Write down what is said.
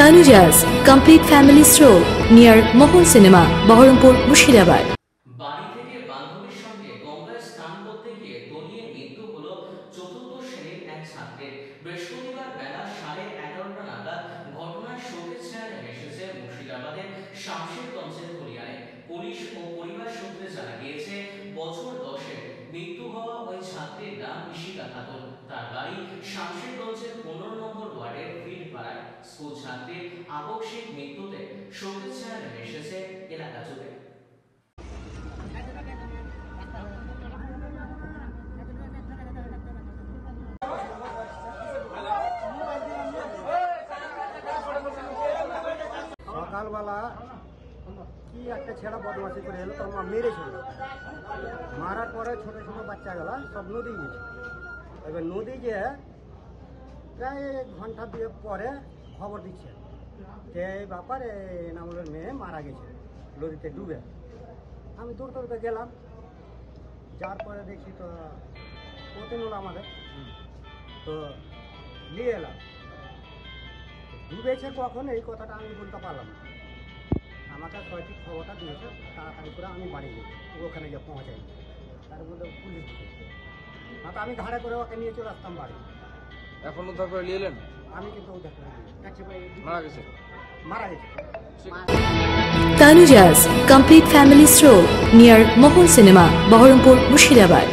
Tanujas Complete Family Stroll near Mohol Cinema, Baharampur, Mushirabad. বাড়ি থেকে বান্ধবীর সঙ্গে গঙ্গায় স্নান করতে গিয়ে তলিয়ে মৃত্যু হলো চতুর্থ শ্রেণীর এক ছাত্রের। বৃহস্পতিবার বেলা 11:30 নাগাদ ঘটনায় শোকের ছায়া নেমে এসেছে মুর্শিদাবাদের শামশেরগঞ্জের খলিয়ানে। পুলিশ ও পরিবার সূত্রে জানা গিয়েছে, বছর 10-এর মৃত্যু হওয়া ওই ছাত্রীর নাম ইশিকা খাতুন। তার বাড়ি শামশেরগঞ্জের 15 নম্বর ওয়ার্ডের ফিল্ড পাড়ায়। স্কুল ছাত্রীর আকস্মিক মৃত্যুতে শোকের ছায়া নেমে এসেছে এলাকা জুড়ে। সকালবেলা কি একটা ছেড়া বদমাশি করে এলো, তোর মা মেরেছিল। মারার পরে ছোট ছোট বাচ্চাগুলা সব নদী গেছে। এবার নদী গিয়ে প্রায় 1 ঘন্টা দিয়ে পরে খবর দিচ্ছে যে এই ব্যাপারে নামলের মেয়ে মারা গেছে নদীতে ডুবে। আমি দৌড়তে দৌড়তে গেলাম, যার পরে দেখি তো পতন হলো আমাদের, তো নিয়ে এলাম। ডুবেছে কখন এই কথাটা আমি বলতে পারলাম না। আমাকে সঠিক খবরটা দিয়েছে, তাড়াতাড়ি করে আমি বাড়ি গেছি, ওখানে গিয়ে পৌঁছাই। তার মধ্যে পুলিশ ঢুকেছে, না তো আমি ঘাড়ে করে ওকে নিয়ে চলে আসতাম বাড়ি। এখন উদ্ধার করে নিয়ে এলেন? আমি কিন্তু উদ্ধার করে মারা গেছে। Tanujas Complete Family Stroll near Mohol Cinema, Baharampur, Mushirabad.